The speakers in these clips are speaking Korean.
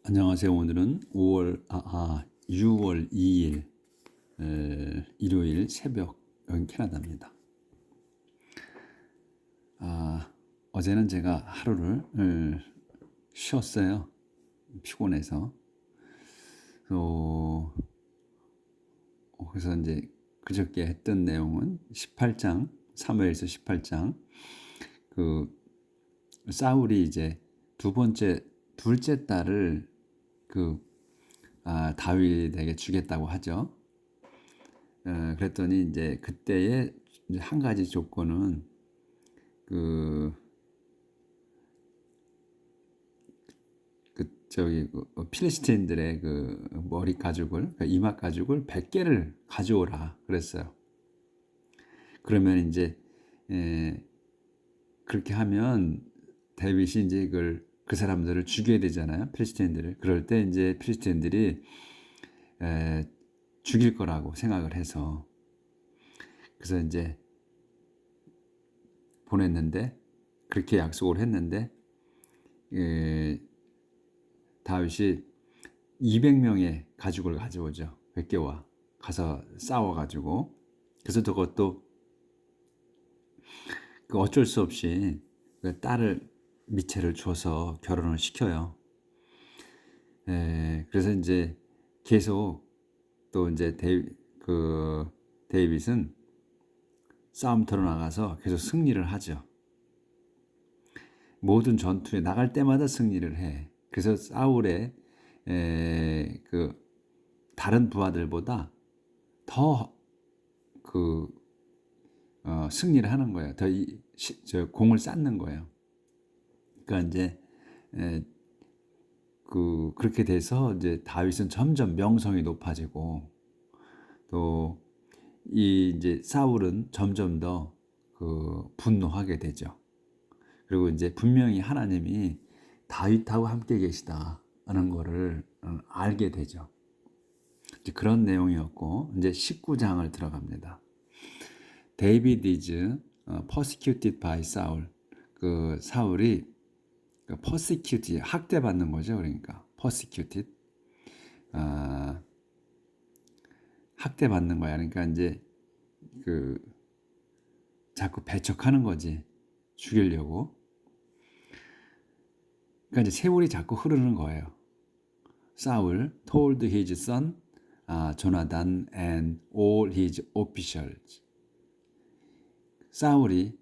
안녕하세요. 오늘은 6월 2일 일요일 새벽 여긴 캐나다입니다. 어제는 제가 하루를 쉬었어요. 피곤해서. 그래서 이제 그저께 했던 내용은 18장, 사무엘서 18장 그 사울이 이제 둘째 딸을 다윗에게 주겠다고 하죠. 그랬더니 이제 그때의 이제 한 가지 조건은 필리스틴들의 머리 가죽을, 이마 가죽을 100개를 가져오라 그랬어요. 그러면 이제 그렇게 하면 다윗이 이제 그 사람들을 죽여야 되잖아요. 필리스틴들을. 그럴 때 이제 필리스틴들이 죽일 거라고 생각을 해서, 그래서 이제 보냈는데, 그렇게 약속을 했는데 다윗이 200명의 가죽을 가져오죠. 100개와 가서 싸워가지고, 그래서 그것도 어쩔 수 없이 딸을 미체를 줘서 결혼을 시켜요. 그래서 이제 계속 또 이제 데이빗은 싸움터로 나가서 계속 승리를 하죠. 모든 전투에 나갈 때마다 승리를 해. 그래서 사울의 다른 부하들보다 더 승리를 하는 거예요. 더 공을 쌓는 거예요. 그러니까 이제 그렇게 돼서 이제 다윗은 점점 명성이 높아지고, 또 이제 사울은 점점 더 분노하게 되죠. 그리고 이제 분명히 하나님이 다윗하고 함께 계시다는 거를 알게 되죠. 이제 그런 내용이었고, 이제 19장을 들어갑니다. David is persecuted by Saul. 사울이 persecuted, 학대받는 거죠. 그러니까 persecuted, 학대받는 거야. 그러니까 이제 자꾸 배척하는 거지, 죽이려고. 그러니까 이제 세월이 자꾸 흐르는 거예요. Saul told his son Jonathan and all his officials. 사울이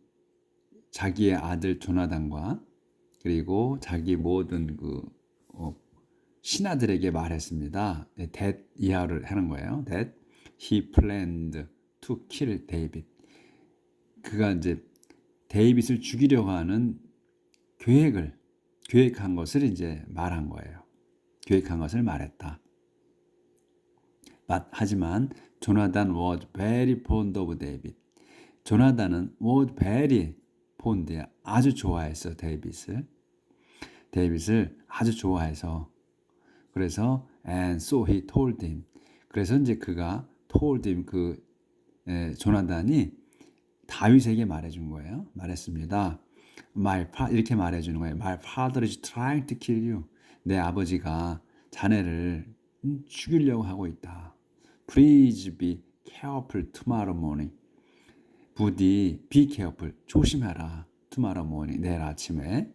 자기의 아들 조나단과 그리고 자기 모든 신하들에게 말했습니다. that 이하를 하는 거예요. that he planned to kill David. 그가 이제 데이빗을 죽이려고 하는 계획한 것을 이제 말한 거예요. 계획한 것을 말했다. 하지만 조나단 was very fond of David. 조나단은 was very fond, 아주 좋아했어. 데이빗을 아주 좋아해서, 그래서 and so he told him. 그래서 이제 그가 told him, 조나단이 다윗에게 말해준 거예요. 말했습니다. 이렇게 말해주는 거예요. My father is trying to kill you. 내 아버지가 자네를 죽이려고 하고 있다. Please be careful tomorrow morning. 부디 be careful, 조심해라. tomorrow morning, 내일 아침에.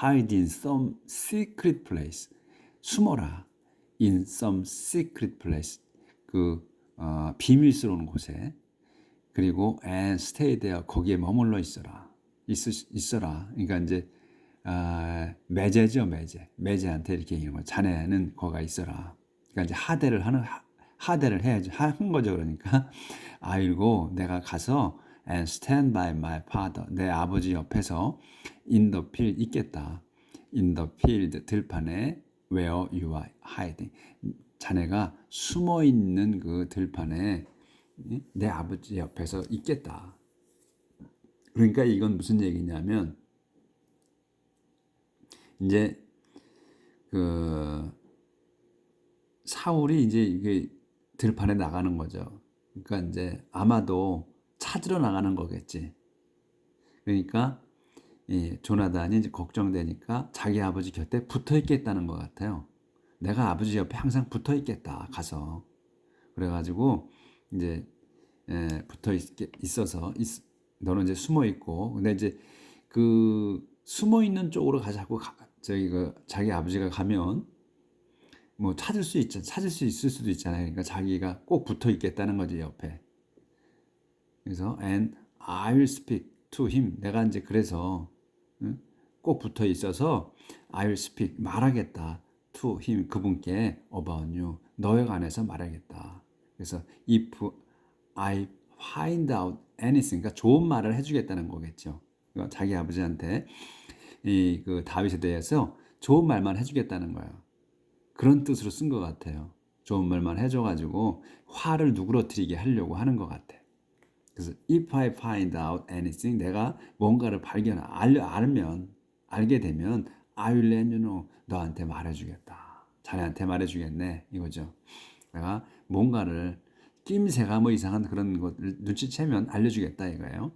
hide in some secret place, 숨어라. in some secret place, 비밀스러운 곳에. 그리고 and stay there, 거기에 머물러 있어라. 그러니까 이제 매제죠, 매제한테 이렇게 얘기하는 거예요. 자네는 거가 있어라. 그러니까 이제 하대를 해야지, 한 거죠. 그러니까 아이고, 내가 가서 and stand by my father, 내 아버지 옆에서 in the field 있겠다. in the field, 들판에 where you are hiding, 자네가 숨어 있는 그 들판에 내 아버지 옆에서 있겠다. 그러니까 이건 무슨 얘기냐면, 이제 사울이 이제 이게 들판에 나가는 거죠. 그러니까 이제 아마도 찾으러 나가는 거겠지. 그러니까 이 조나단이 이제 걱정되니까 자기 아버지 곁에 붙어 있겠다는 것 같아요. 내가 아버지 옆에 항상 붙어 있겠다 가서. 그래가지고 이제 붙어 있어서 너는 이제 숨어 있고, 근데 이제 그 숨어 있는 쪽으로 자꾸 저기 자기 아버지가 가면 뭐 찾을 수 있을 수도 있잖아요. 그러니까 자기가 꼭 붙어 있겠다는 거지 옆에. 그래서 and I will speak to him. 내가 이제 그래서 응? 꼭 붙어 있어서 I will speak 말하겠다 to him 그분께 about you 너에 관해서 말하겠다. 그래서 if I find out anything 그러니까 좋은 말을 해주겠다는 거겠죠. 그러니까 자기 아버지한테 이 그 다윗에 대해서 좋은 말만 해주겠다는 거예요. 그런 뜻으로 쓴 것 같아요. 좋은 말만 해줘가지고 화를 누그러뜨리게 하려고 하는 것 같아. 그래서 if I find out anything 내가 뭔가를 알게 되면 I will let you know 너한테 말해주겠다. 자네한테 말해주겠네 이거죠. 내가 뭔가를 낌새가 뭐 이상한 그런 것을 눈치채면 알려주겠다 이거예요.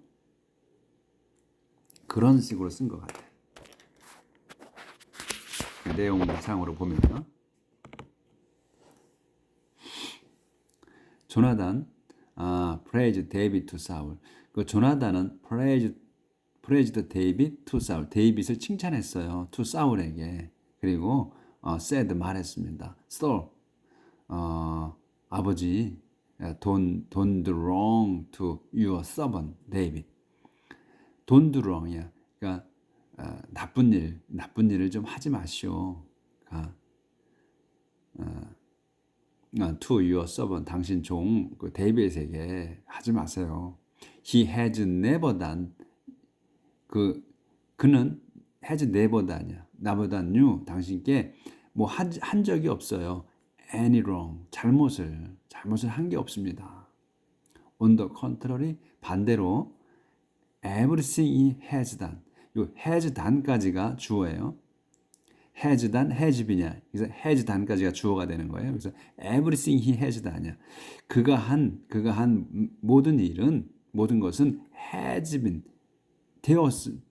그런 식으로 쓴 것 같아. 그 내용상으로 보면 조나단 praise David to Saul. 그 조나단은 praised David to Saul. 데이빗을 칭찬했어요. to 사울에게. 그리고 said 말했습니다. Saul, 아버지, don't do wrong to your servant David. don't do wrong이야. 그러니까 나쁜 일을 좀 하지 마시오. to your servant 당신 종 그 데이빗에게 하지 마세요. He has never done 그는 has never done이야. 나보다 new 당신께 뭐 한 적이 없어요. any wrong 잘못을 한 게 없습니다. On the contrary 반대로 everything he has done 요 has done까지가 주어예요. has done, has been이야. 그래서 has done까지가 주어가 되는 거예요. 그래서 everything he has done이야. 그가 한 모든 것은 has been 되었음.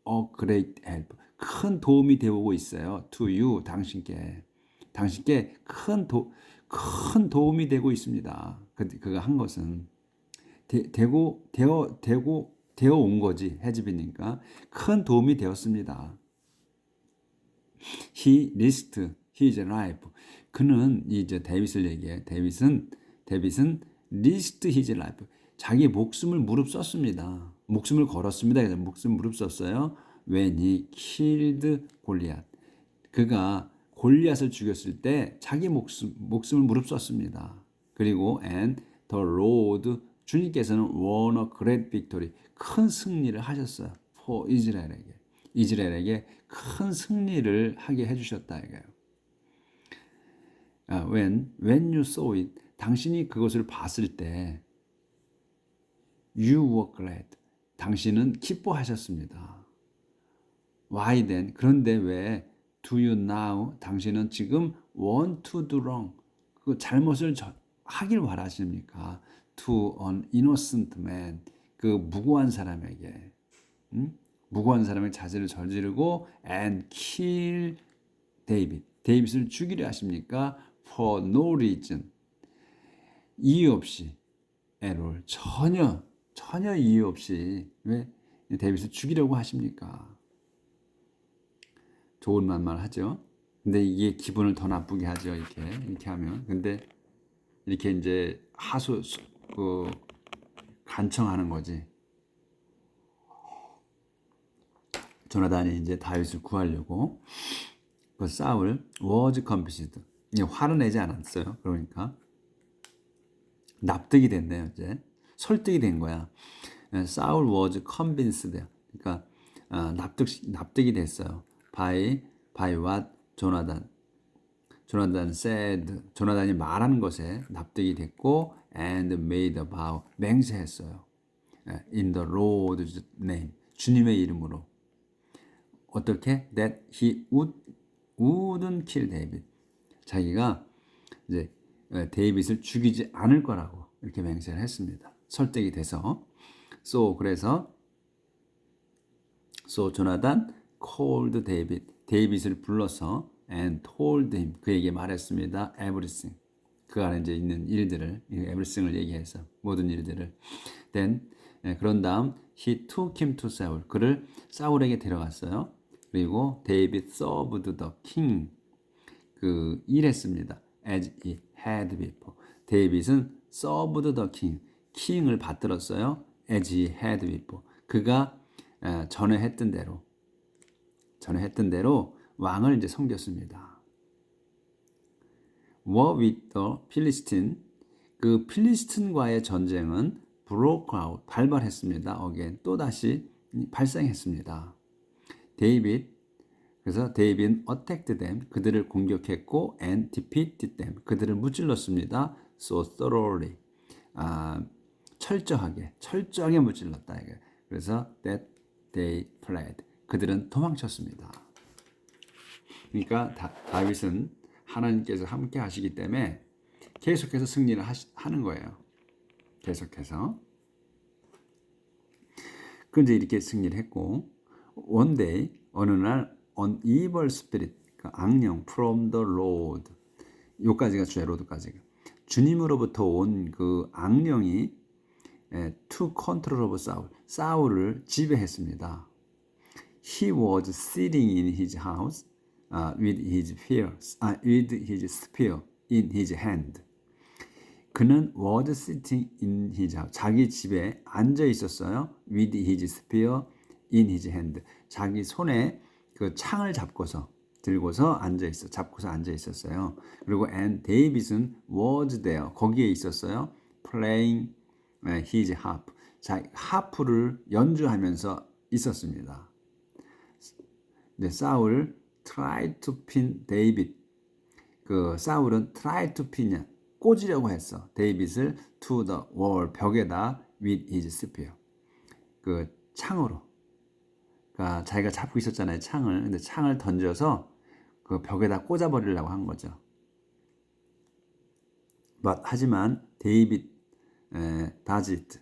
a great help. 큰 도움이 되고 있어요. to you 당신께 큰 도움이 되고 있습니다. 그가 한 것은 되어 온 거지. has been이니까 큰 도움이 되었습니다. He risked his life. 그는 이제 데이빗을 얘기해. 데이빗은 risked his life. 자기 목숨을 무릅썼습니다. 목숨을 걸었습니다. 그래서 목숨 무릅썼어요. When he killed Goliath. 그가 골리앗을 죽였을 때 자기 목숨을 무릅썼습니다. 그리고 and the Lord 주님께서는 won a great victory. 큰 승리를 하셨어요. for 이스라엘에게 큰 승리를 하게 해주셨다 이거예요. When you saw it, 당신이 그것을 봤을 때, you were glad. 당신은 기뻐하셨습니다. Why then? 그런데 왜 do you now? 당신은 지금 want to do wrong. 그 잘못을 하길 바라십니까? To an innocent man. 그 무고한 사람에게. 무고한 사람의 자질을 저지르고 and kill David. 데이빗을 죽이려 하십니까? For no reason. 이유 없이. 애를 전혀 이유 없이 왜 데이빗을 죽이려고 하십니까? 좋은 말만 하죠. 근데 이게 기분을 더 나쁘게 하죠. 이렇게 하면. 근데 이렇게 이제 간청하는 거지. 조나단이 이제 다윗을 구하려고 그 사울 was convinced. 화를 내지 않았어요. 그러니까 납득이 됐네요. 이제 설득이 된 거야. 사울 was convinced. 그러니까 납득이 됐어요. by what 조나단 said. 조나단이 말하는 것에 납득이 됐고 and made a vow. 맹세했어요. in the Lord's name. 주님의 이름으로. 어떻게? That he wouldn't kill David. 자기가 이제 데이빗을 죽이지 않을 거라고 이렇게 맹세를 했습니다. 설득이 돼서. 그래서 So Jonathan called David. 데이빗을 불러서 and told him. 그에게 말했습니다. everything. 그 안에 이제 있는 일들을, everything을 얘기해서 모든 일들을. Then 그런 다음 he took him to Saul. 그를 사울에게 데려갔어요. 그리고 David served the king. 그 일했습니다. as he had before. 데이빗은 served the king. 킹을 받들었어요. as he had before. 그가 전에 했던 대로 왕을 이제 섬겼습니다. War with the Philistine. 그 필리스틴과의 전쟁은 broke out, 발발했습니다. again, 또다시 발생했습니다. 그래서 데이빗은 attacked them, 그들을 공격했고 and defeated them, 그들을 무찔렀습니다. so thoroughly, 철저하게 무찔렀다. 그래서 that they fled, 그들은 도망쳤습니다. 그러니까 다윗은 하나님께서 함께 하시기 때문에 계속해서 승리를 하는 거예요. 계속해서. 그런데 이렇게 승리를 했고, one day, 어느 날 an evil spirit, 악령 from the Lord, 요까지가 주의 로드까지가 주님으로부터 온 그 악령이 to control of Saul, 사울을 지배했습니다. He was sitting in his house with his spear in his hand. 그는 was sitting in his house, 자기 집에 앉아 있었어요. with his spear in his hand, 자기 손에 그 창을 들고서 앉아 있었어요. 그리고 and David은 was there, 거기에 있었어요. playing his harp, 하프를 연주하면서 있었습니다. 네, 사울 tried to pin David. 그 사울은 tried to pin이야, 꽂으려고 했어. 데이빗을 to the wall, 벽에다 with his spear. 그 창으로. 그러니까 자기가 잡고 있었잖아요, 창을. 근데 창을 던져서 그 벽에다 꽂아버리려고 한 거죠. 하지만 데이빗 다짓,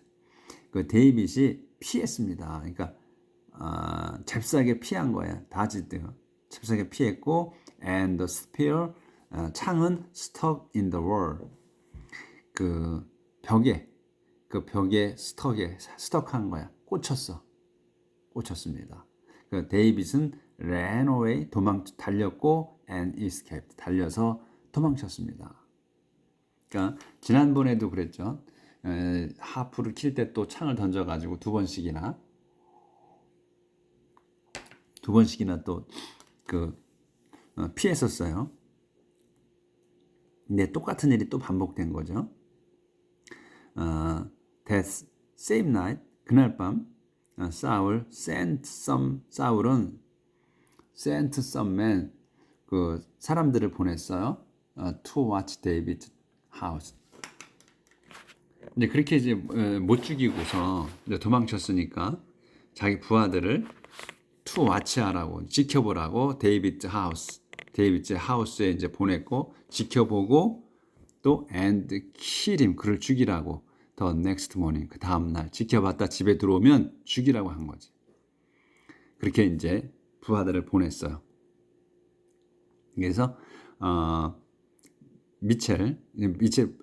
그 데이빗이 피했습니다. 그러니까 잽싸게 피한 거예요. 다짓, 잽싸게 피했고, and the spear, 창은 stuck in the wall, 그 벽에 스톡한 거야. 꽂혔습니다. 그 데이빗은 ran away, 달렸고, and escaped, 달려서 도망쳤습니다. 그러니까 지난번에도 그랬죠. 하프를 킬 때 또 창을 던져가지고 두 번씩이나 또 피했었어요. 근데 똑같은 일이 또 반복된 거죠. That same night, 그날 밤 사울은 sent some men, 그 사람들을 보냈어요. to watch David house. 이제 그렇게 이제 못 죽이고서 이제 도망쳤으니까 자기 부하들을 to watch하라고, 지켜보라고 데이비드 하우스에 이제 보냈고, 지켜보고 또 and kill him, 그를 죽이라고 the next morning, 그 다음 날 지켜봤다 집에 들어오면 죽이라고 한 거지. 그렇게 이제 부하들을 보냈어요. 그래서 미첼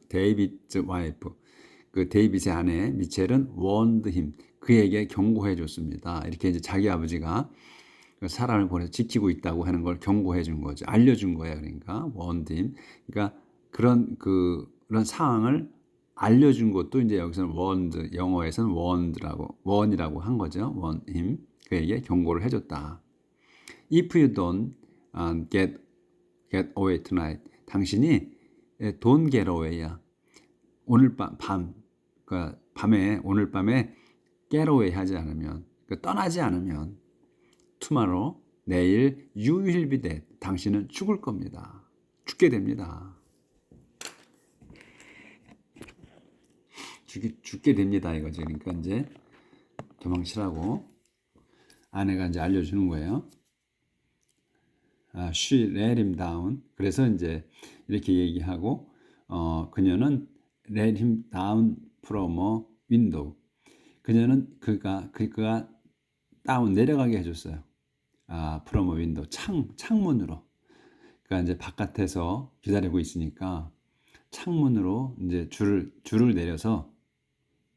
데이비드 와이프, 그 데이빗의 아내 미첼은 warned him, 그에게 경고해 줬습니다. 이렇게 이제 자기 아버지가 사람을 보내서 지키고 있다고 하는 걸 경고해 준 거죠. 알려준 거예요. 그러니까 warned him. 그러니까 그런 상황을 알려준 것도 이제 여기서는 warned, 영어에서는 warn이라고 한 거죠. warn him, 그에게 경고를 해줬다. If you don't get away tonight, 당신이 don't get away야. 오늘 오늘 밤에 get away 하지 않으면, 떠나지 않으면, tomorrow, 내일, you will be dead, 당신은 죽을 겁니다. 죽게 됩니다. 죽게 됩니다, 이거죠. 그러니까 이제 도망치라고 아내가 이제 알려주는 거예요. She let him down. 그래서 이제 이렇게 얘기하고, 그녀는 let him down from a window. 그가 다운 내려가게 해줬어요. from a window 창문으로. 그러니까 이제 바깥에서 기다리고 있으니까 창문으로 이제 줄을 내려서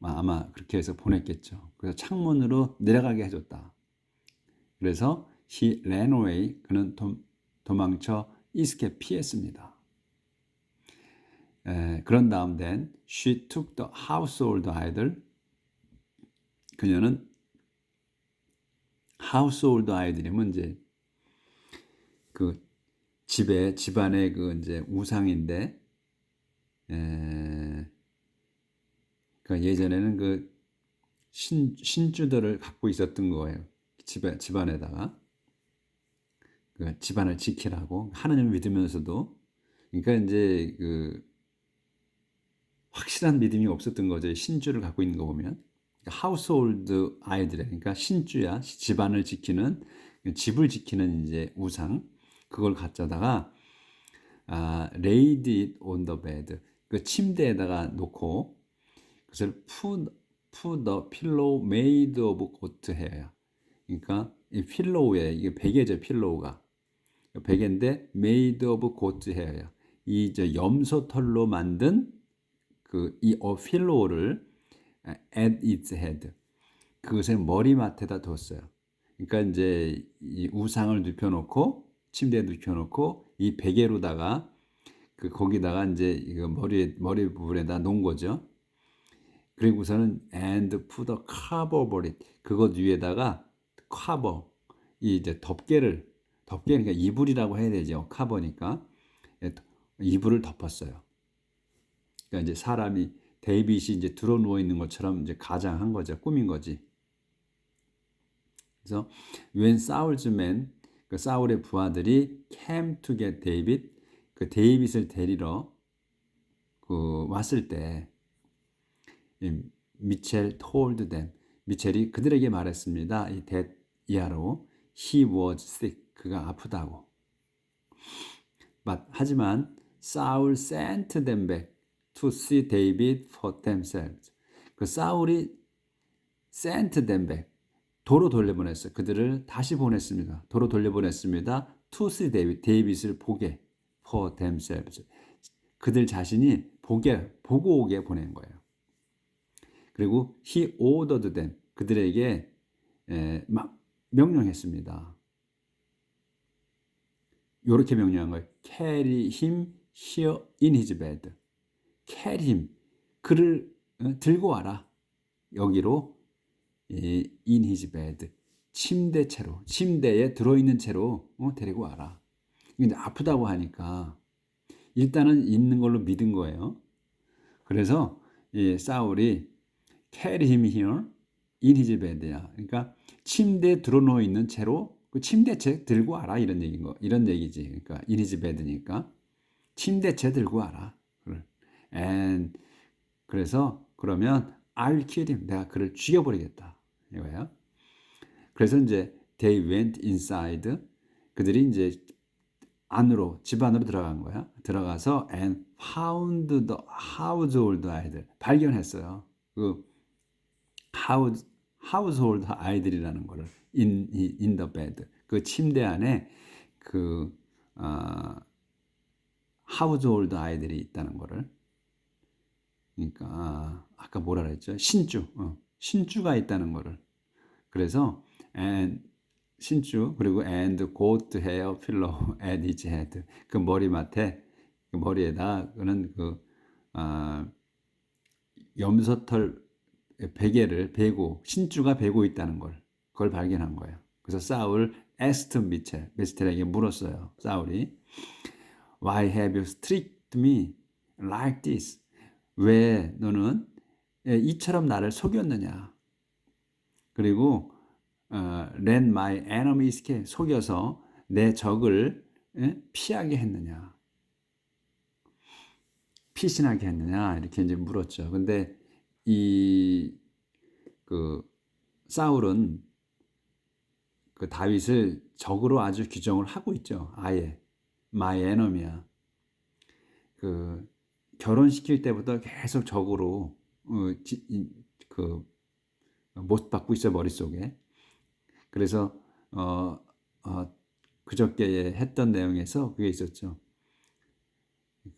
아마 그렇게 해서 보냈겠죠. 그래서 창문으로 내려가게 해줬다. 그래서 he ran away. 그는 도망쳐 escape 피했습니다. 그런 다음 then she took the household idol. 그녀는 household idol이면 이제 그 집안의 그 이제 우상인데, 그러니까 예전에는 그 신주들을 갖고 있었던 거예요. 집안에다가 그 집안을 지키라고 하나님을 믿으면서도, 그러니까 이제 그 확실한 믿음이 없었던 거죠. 신주를 갖고 있는 거 보면. 하우스홀드 아이들, 그러니까 신주야, 집안을 지키는, 집을 지키는 이제 우상, 그걸 갖다가 laid it on the bed, 그 침대에다가 놓고 그것을 put the pillow made of goat hair. 그러니까 이 필로우에, 이게 베개죠, 필로우가. 베개인데 made of goat hair야. 이 이제 염소털로 만든 이 필로우를 at its head, 그것의 머리맡에다 뒀어요. 그러니까 이제 이 우상을 눕혀놓고, 침대에 눕혀놓고 이 베개로다가 거기다가 이제 이거 머리 부분에다 놓은 거죠. 그리고서는 and put a cover over it. 그것 위에다가 cover, 이 이제 덮개, 그러니까 이불이라고 해야 되죠. 커버니까 이불을 덮었어요. 그러니까 이제 사람이, 데이빗이 이제 들어 누워 있는 것처럼 이제 가장한 거죠. 꾸민 거지. 그래서 when Saul's men, 그 사울의 부하들이 came to get David, 그 데이빗을 데리러 왔을 때, 미첼 told them, 미첼이 그들에게 말했습니다. 이 that 이하로 he was sick, 그가 아프다고. 하지만 Saul sent them back to see David for themselves. 그 사울이 sent them back, 도로 돌려보냈어요. 그들을 다시 보냈습니다. 도로 돌려보냈습니다. to see David, 데이빗을 보게, for themselves. 그들 자신이 보고 오게 보낸 거예요. 그리고 he ordered them, 그들에게 막 명령했습니다. 이렇게 명령한 거예요. carry him here in his bed. carry him, 그를 들고 와라. 여기로 in his bed, 침대에 들어있는 채로 데리고 와라. 근데 아프다고 하니까 일단은 있는 걸로 믿은 거예요. 그래서 사울이 carry him here in his bed야. 그러니까 침대에 들어놓여 있는 채로 그 침대채 들고 와라, 이런 얘기지. 그러니까 in his bed니까 침대채 들고 와라. and 그래서 그러면 I'll kill him, 내가 그를 죽여버리겠다, 이거예요. 그래서 이제 they went inside, 그들이 이제 집 안으로 들어간 거야. 들어가서 and found the household idol, 발견했어요. 그 household idol이라는 거를 in the bed, 그 침대 안에 household idol이 있다는 거를. 그러니까 아까 뭐라 그랬죠? 신주가 있다는 거를. 그래서 and 신주, 그리고 and goat hair pillow at his head, 그 머리맡에, 그 머리에다 그는 염소털 베개를 베고, 신주가 베고 있다는 걸, 그걸 발견한 거예요. 그래서 사울 asked 미첼에게 물었어요. 사울이 why have you tricked me like this? 왜 너는 이처럼 나를 속였느냐? 그리고 let my enemy escape, 속여서 내 적을 피하게 했느냐, 피신하게 했느냐, 이렇게 이제 물었죠. 근데 사울은 그 다윗을 적으로 아주 규정을 하고 있죠. 아예 my enemy야. 결혼시킬 때부터 계속 적으로 못 받고 있어, 머릿속에. 그래서 어, 그저께 했던 내용에서 그게 있었죠.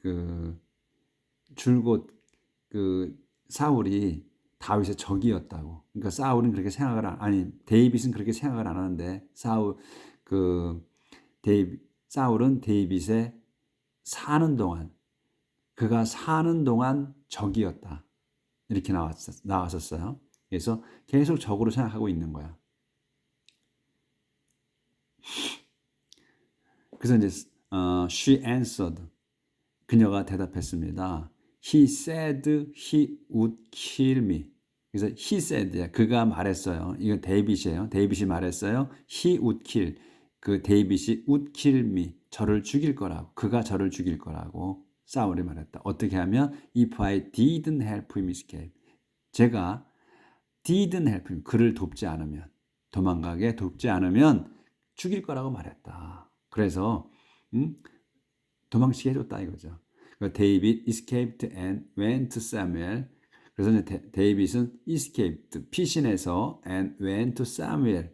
그 줄곧 그 사울이 다윗의 적이었다고. 그러니까 사울은 그렇게 생각을 아니 데이빗은 그렇게 생각을 안 하는데 그 사울은 데이빗의 사는 동안 그가 사는 동안 적이었다. 이렇게 나왔었어요. 그래서 계속 적으로 생각하고 있는 거야. 그래서 이제 she answered. 그녀가 대답했습니다. He said he would kill me. 그래서 he said야. 그가 말했어요. 이건 데이빗이에요. 데이빗이 말했어요. He would kill. 그 데이빗이 would kill me. 저를 죽일 거라고. 그가 저를 죽일 거라고 사울이 말했다. 어떻게 하면 if I didn't help him escape. 제가 didn't help him. 그를 돕지 않으면 도망가게 돕지 않으면 죽일 거라고 말했다. 그래서 도망치게 해줬다 이거죠. 데이빗 escaped and went to Samuel. 그래서 이제 데이빗은 escaped 피신해서 and went to Samuel.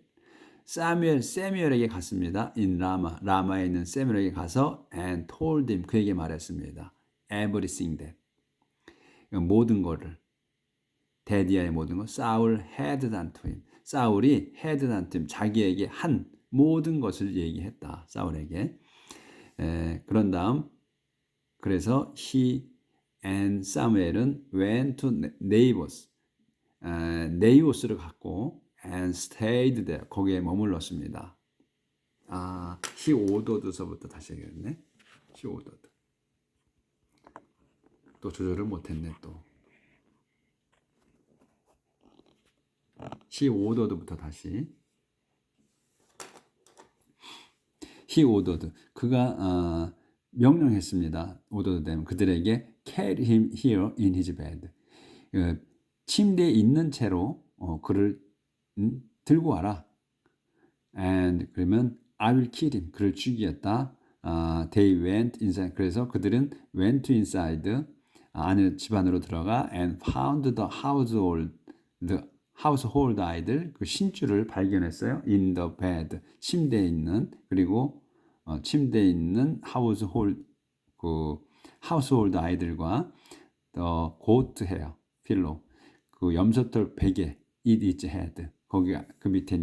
세뮤엘에게 갔습니다. in 라마에 있는 세뮤엘에게 가서 and told him 그에게 말했습니다. everything that 모든 것을 데디아의 모든 것 사울 had done to him. 사울이 had done to him 자기에게 한 모든 것을 얘기했다. 사울에게. 그런 다음 그래서 he and 사무엘은 went to 네이버스 네이오스를 갔고 and stayed there 거기에 머물렀습니다. he ordered서부터 다시 해야겠네. he ordered 또 조절을 못했네 또. he ordered부터 다시. he ordered 그가 명령했습니다. ordered them 그들에게 carry him here in his bed. 침대에 있는 채로 그를 들고 와라. And 그러면 I will kill him. 그를 죽이겠다. They went inside. 그래서 그들은 went inside. 안에 집 안으로 들어가 and found the household 아이들 그 신주를 발견했어요. In the bed 침대에 있는 그리고 침대에 있는 household 아이들과 the goat hair pillow 그 염소털 베개 it is head 거기 그 밑에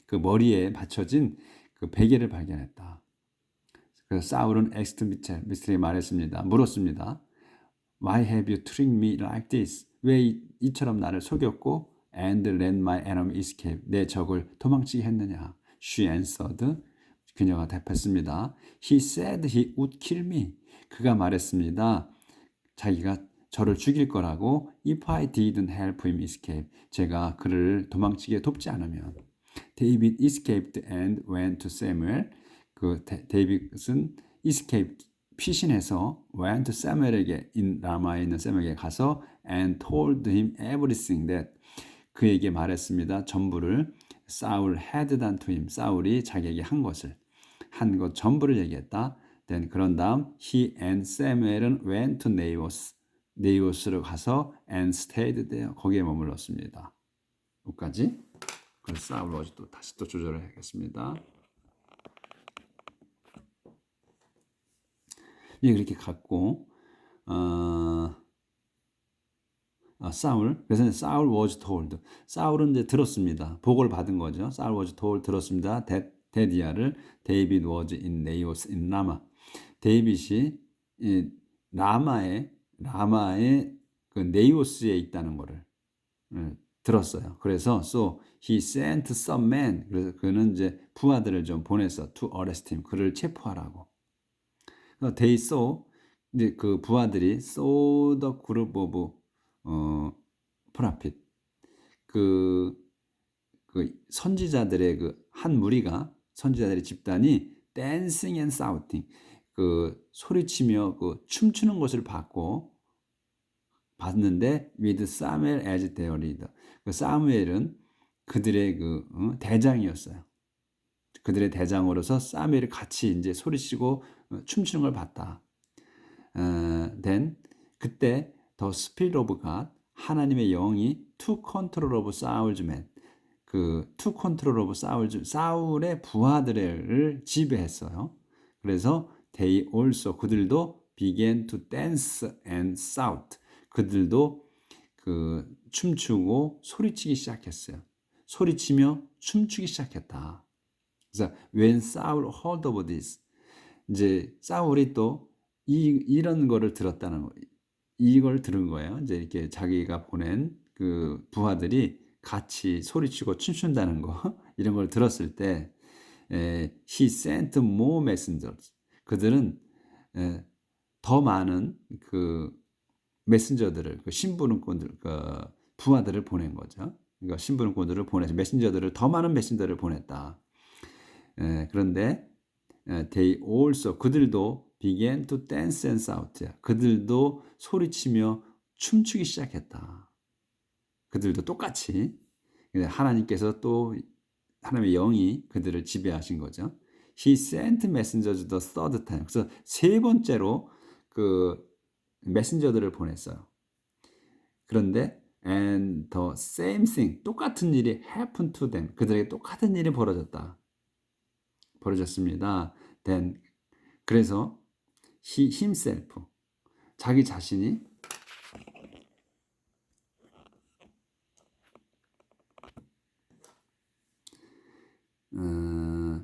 그 머리에 받쳐진 그 베개를 발견했다. 그래서 사울은 asked 미스тер이 말했습니다. 물었습니다. Why have you treated me like this? 왜 이처럼 나를 속였고 and let my enemy escape 내 적을 도망치게 했느냐? She answered 그녀가 답했습니다. He said he would kill me. 그가 말했습니다. 자기가 저를 죽일 거라고 if I didn't help him escape 제가 그를 도망치게 돕지 않으면 David escaped and went to Samuel 그 데이빗은 escaped 피신해서 went to Samuel에게 라마에 있는 사무엘에게 가서 and told him everything that 그에게 말했습니다. 전부를 사울 had done to him 사울이 자기에게 한 것 전부를 얘기했다. Then 그런 다음 he and Samuel은 went to 네이오스로 가서 and stayed there 거기에 머물렀습니다. 여기까지. 그래서 사울 어제 또 다시 또 조절을 하겠습니다. 예, 그렇게 갔고 사울 그래서 사울 was told 사울은 이제 들었습니다. 보고를 받은 거죠. 사울 was told 들었습니다. 데디아를 David was in Naos in Rama 데이빗이 라마의 그 네이오스에 있다는 것을 들었어요. 그래서 so he sent some men 그래서 그는 이제 부하들을 좀 보내서 to arrest him 그를 체포하라고. They saw 이제 그 부하들이 saw the group of prophet 그 선지자들의 그 한 무리가 선지자들의 집단이 dancing and shouting 그 소리치며 그 춤추는 것을 봤는데 with Samuel as their leader. 그 사무엘은 그들의 대장이었어요. 그들의 대장으로서 사무엘이 같이 이제 소리치고 춤추는 걸 봤다. Then 그때 the Spirit of God 하나님의 영이 to control of Saul's men 그 to control of 사울의 부하들을 지배했어요. 그래서 they also 그들도 began to dance and shout. 그들도 그 춤추고 소리치기 시작했어요. 소리치며 춤추기 시작했다. 그래서 when Saul heard of this, 이제 사울이 또 이런 거를 들었다는 거, 이걸 들은 거예요. 이제 이렇게 자기가 보낸 그 부하들이 같이 소리치고 춤춘다는 거 이런 걸 들었을 때 he sent more messengers. 그들은 더 많은 그 메신저들을 그 심부름꾼들 그 부하들을 보낸 거죠. 그러니까 심부름꾼들을 보내서 메신저들을 더 많은 메신저를 보냈다. 그런데 they also 그들도 began to dance and shout. 그들도 소리치며 춤추기 시작했다. 그들도 똑같이 하나님께서 또 하나님의 영이 그들을 지배하신 거죠. He sent messengers the third time. 그래서 세 번째로 그 메신저들을 보냈어요. 그런데 and the same thing 똑같은 일이 happened to them. 그들에게 똑같은 일이 벌어졌습니다. Then 그래서 he himself 자기 자신이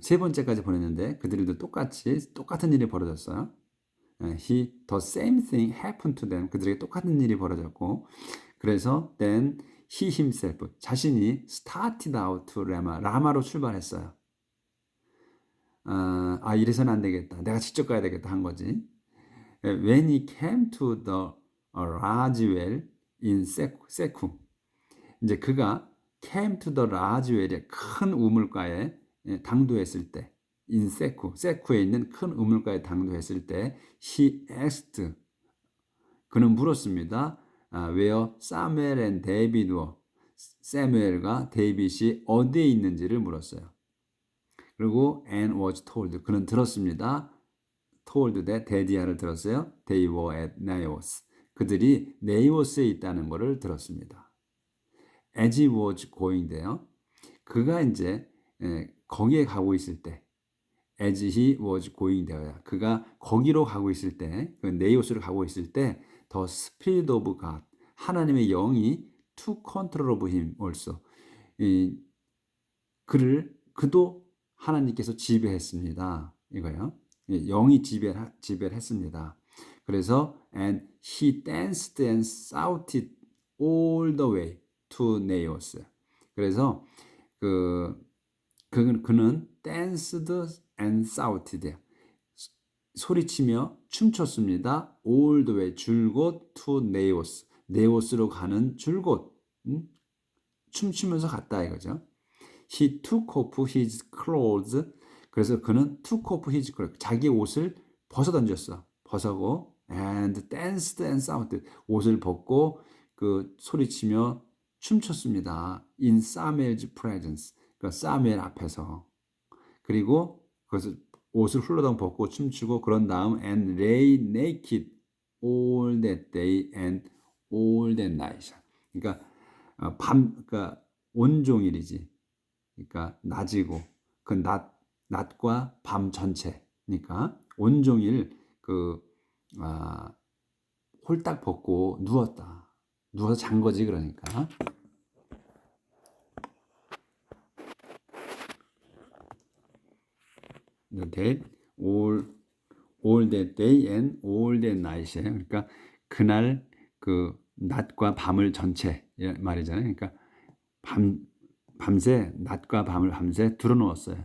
세 번째까지 보냈는데 그들도 똑같은 일이 벌어졌어요. The same thing happened to them. 그들에게 똑같은 일이 벌어졌고 그래서 then he himself 자신이 started out to 라마로 출발했어요. 이래서는 안 되겠다. 내가 직접 가야 되겠다 한 거지. When he came to the large well in 세쿠 이제 그가 came to the large well의 큰 우물가에 당도했을 때 in 세쿠에 있는 큰 우물가에 당도했을 때 he asked 그는 물었습니다. where Samuel and David were 사무엘과 데이빗이 어디에 있는지를 물었어요. 그리고 and was told 그는 들었습니다. told that 데디아를 들었어요. They were at Naos 그들이 네이오스에 있다는 것을 들었습니다. As he was going돼요. 그가 이제 거기에 가고 있을 때 as he was going 되어야 그가 거기로 가고 있을 때 그 네이오스를 가고 있을 때 the spirit of God 하나님의 영이 to control of him also 그도 하나님께서 지배했습니다. 이거요. 영이 지배를 했습니다. 그래서 and he danced and shouted all the way to Naos. 그래서 그는 danced and shouted 소리치며 춤췄습니다. all the way 줄곧 to Naos. 네오스로 가는 줄곧 춤추면서 갔다 이거죠. He took off his clothes. 그래서 그는 took off his clothes. 자기 옷을 벗어던졌어. 벗어고 and danced and shouted. 옷을 벗고 그 소리치며 춤췄습니다. In Samuel's presence. 그러니까 사무엘 앞에서. 그리고 그것을 옷을 훌러덩 벗고 춤추고 그런 다음 and lay naked all that day and all that night. 그러니까 그러니까 온종일이지. 그러니까 낮이고 그 낮과 밤 전체니까 온종일 홀딱 벗고 누워서 잔 거지 그러니까. that all that day and all that night. 그러니까 그날 그 낮과 밤을 전체 말이잖아요. 그러니까 밤새 낮과 밤을 밤새 들어놓았어요.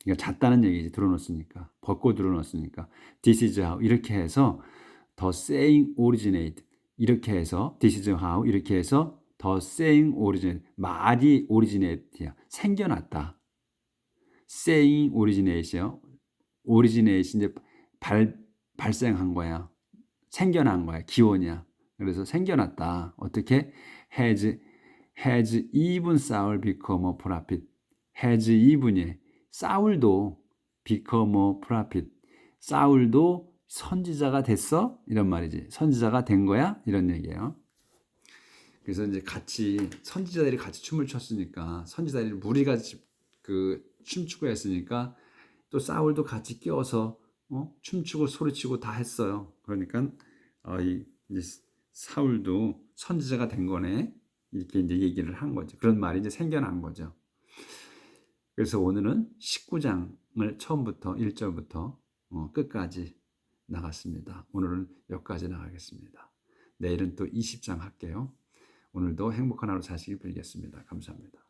그러니까 잤다는 얘기지. 들어놓았으니까 벗고 들어놓았으니까 this is how 이렇게 해서 the saying originate 이렇게 해서 this is how 이렇게 해서 the saying originate 말이 originate야 생겨났다. saying originate요. originate 이제 발생한 거야. 생겨난 거야. 기원이야. 그래서 생겨났다. 어떻게 has even Saul become a prophet. has even이 사울도 become a prophet. 사울도 선지자가 됐어? 이런 말이지. 선지자가 된 거야? 이런 얘기예요. 그래서 이제 같이 선지자들이 같이 춤을 췄으니까 선지자들이 무리가 그 춤추고 했으니까 또 사울도 같이 끼어서 춤추고 소리치고 다 했어요. 그러니까 이제 사울도 선지자가 된 거네. 이렇게 이제 얘기를 한 거죠. 그런 말이 이제 생겨난 거죠. 그래서 오늘은 19장을 처음부터 1절부터 끝까지 나갔습니다. 오늘은 여기까지 나가겠습니다. 내일은 또 20장 할게요. 오늘도 행복한 하루 사시길 빌겠습니다. 감사합니다.